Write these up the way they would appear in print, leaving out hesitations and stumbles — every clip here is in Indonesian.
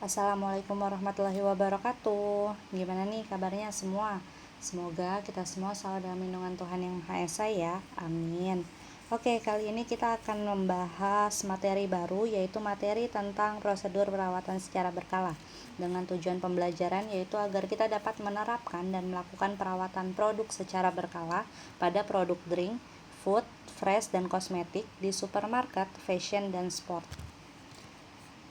Assalamualaikum warahmatullahi wabarakatuh. Gimana nih kabarnya semua? Semoga kita semua selalu dalam lindungan Tuhan Yang Maha Esa ya. Amin. Oke, kali ini kita akan membahas materi baru, yaitu materi tentang prosedur perawatan secara berkala, dengan tujuan pembelajaran yaitu agar kita dapat menerapkan dan melakukan perawatan produk secara berkala pada produk drink, food, fresh, dan kosmetik di supermarket, fashion, dan sport.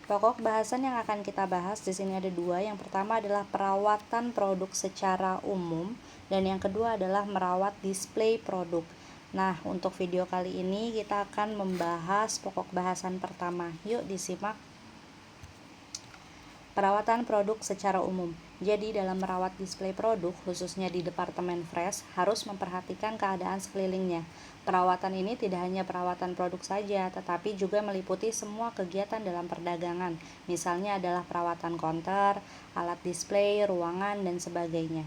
Pokok bahasan yang akan kita bahas di sini ada dua. Yang pertama adalah perawatan produk secara umum, dan yang kedua adalah merawat display produk. Nah, untuk video kali ini kita akan membahas pokok bahasan pertama. Yuk disimak. Perawatan produk secara umum. Jadi dalam merawat display produk, khususnya di Departemen Fresh, harus memperhatikan keadaan sekelilingnya. Perawatan ini tidak hanya perawatan produk saja, tetapi juga meliputi semua kegiatan dalam perdagangan. Misalnya adalah perawatan counter, alat display, ruangan, dan sebagainya.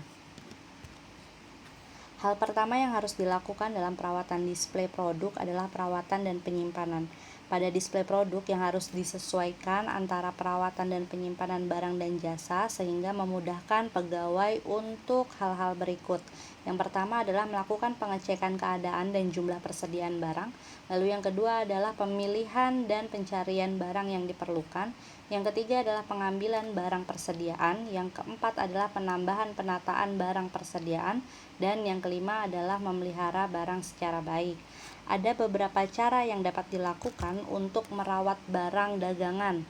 Hal pertama yang harus dilakukan dalam perawatan display produk adalah perawatan dan penyimpanan. Pada display produk yang harus disesuaikan antara perawatan dan penyimpanan barang dan jasa sehingga memudahkan pegawai untuk hal-hal berikut. Yang pertama adalah melakukan pengecekan keadaan dan jumlah persediaan barang. Lalu yang kedua adalah pemilihan dan pencarian barang yang diperlukan. Yang ketiga adalah pengambilan barang persediaan. Yang keempat adalah penambahan penataan barang persediaan. Dan yang kelima adalah memelihara barang secara baik. Ada beberapa cara yang dapat dilakukan untuk merawat barang dagangan,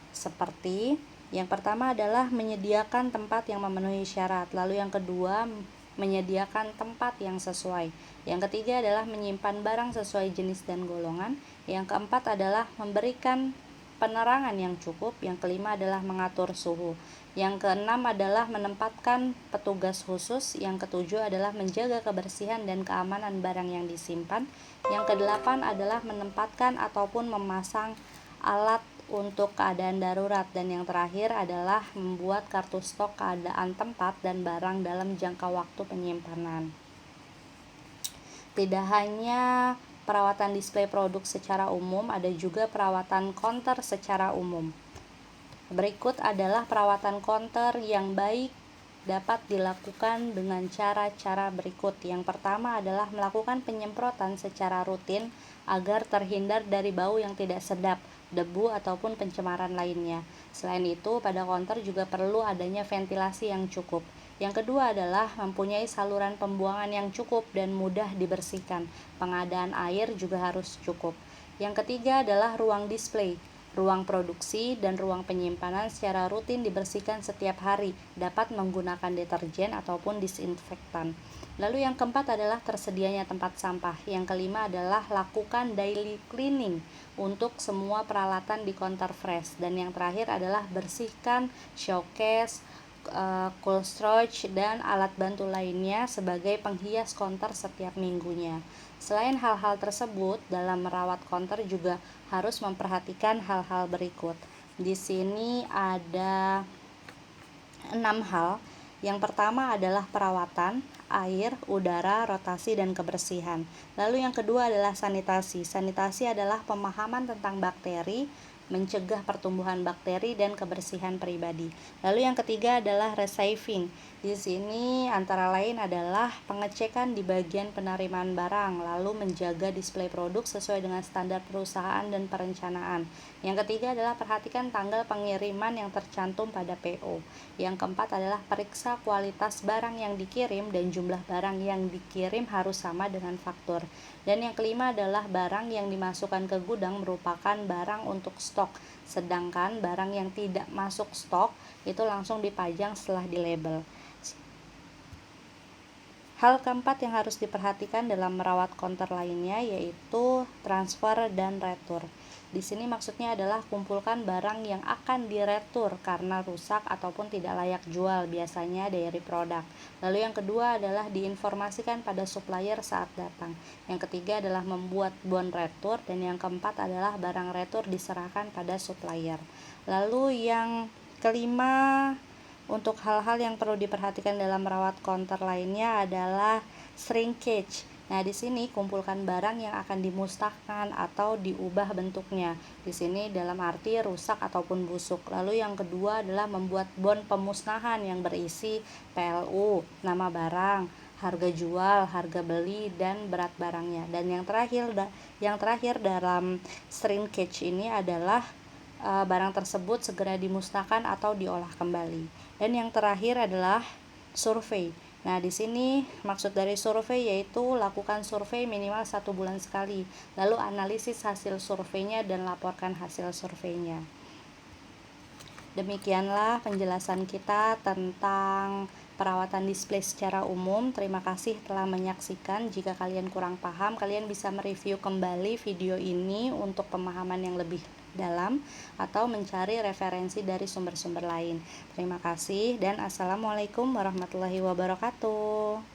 seperti yang pertama adalah menyediakan tempat yang memenuhi syarat. Lalu yang kedua, menyediakan tempat yang sesuai. Yang ketiga adalah menyimpan barang sesuai jenis dan golongan. Yang keempat adalah memberikan penerangan yang cukup. Yang kelima adalah mengatur suhu. Yang keenam adalah menempatkan petugas khusus. Yang ketujuh adalah menjaga kebersihan dan keamanan barang yang disimpan. Yang kedelapan adalah menempatkan ataupun memasang alat untuk keadaan darurat. Dan yang terakhir adalah membuat kartu stok keadaan tempat dan barang dalam jangka waktu penyimpanan. Tidak hanya perawatan display produk secara umum, ada juga perawatan counter secara umum. Berikut adalah perawatan counter yang baik dapat dilakukan dengan cara-cara berikut. Yang pertama adalah melakukan penyemprotan secara rutin agar terhindar dari bau yang tidak sedap, debu, ataupun pencemaran lainnya. Selain itu, pada counter juga perlu adanya ventilasi yang cukup. Yang kedua adalah mempunyai saluran pembuangan yang cukup dan mudah dibersihkan. Pengadaan air juga harus cukup. Yang ketiga adalah ruang display. Ruang produksi dan ruang penyimpanan secara rutin dibersihkan setiap hari, dapat menggunakan deterjen ataupun disinfektan. Lalu yang keempat adalah tersedianya tempat sampah. Yang kelima adalah lakukan daily cleaning untuk semua peralatan di counter fresh. Dan yang terakhir adalah bersihkan showcase, cold storage, dan alat bantu lainnya sebagai penghias counter setiap minggunya. Selain hal-hal tersebut, dalam merawat counter juga harus memperhatikan hal-hal berikut. Di sini ada 6 hal. Yang pertama adalah perawatan, air, udara, rotasi, dan kebersihan. Lalu yang kedua adalah sanitasi. Sanitasi adalah pemahaman tentang bakteri, mencegah pertumbuhan bakteri, dan kebersihan pribadi. Lalu yang ketiga adalah receiving. Di sini antara lain adalah pengecekan di bagian penerimaan barang, lalu menjaga display produk sesuai dengan standar perusahaan dan perencanaan. Yang ketiga adalah perhatikan tanggal pengiriman yang tercantum pada PO. Yang keempat adalah periksa kualitas barang yang dikirim dan jumlah barang yang dikirim harus sama dengan faktur. Dan yang kelima adalah barang yang dimasukkan ke gudang merupakan barang untuk stok, sedangkan barang yang tidak masuk stok itu langsung dipajang setelah dilabel. Hal keempat yang harus diperhatikan dalam merawat counter lainnya yaitu transfer dan retur. Di sini maksudnya adalah kumpulkan barang yang akan diretur karena rusak ataupun tidak layak jual, biasanya dari produk. Lalu yang kedua adalah diinformasikan pada supplier saat datang. Yang ketiga adalah membuat bon retur, dan yang keempat adalah barang retur diserahkan pada supplier. Lalu yang kelima, untuk hal-hal yang perlu diperhatikan dalam merawat counter lainnya adalah shrinkage. Nah, di sini kumpulkan barang yang akan dimusnahkan atau diubah bentuknya. Di sini dalam arti rusak ataupun busuk. Lalu yang kedua adalah membuat bon pemusnahan yang berisi PLU, nama barang, harga jual, harga beli, dan berat barangnya. Dan yang terakhir dalam shrinkage ini adalah barang tersebut segera dimusnahkan atau diolah kembali. Dan yang terakhir adalah survei. Nah, di sini maksud dari survei yaitu lakukan survei minimal 1 bulan sekali, lalu analisis hasil surveinya dan laporkan hasil surveinya. Demikianlah penjelasan kita tentang perawatan display secara umum. Terima kasih telah menyaksikan. Jika kalian kurang paham, kalian bisa mereview kembali video ini untuk pemahaman yang lebih dalam atau mencari referensi dari sumber-sumber lain. Terima kasih dan assalamualaikum warahmatullahi wabarakatuh.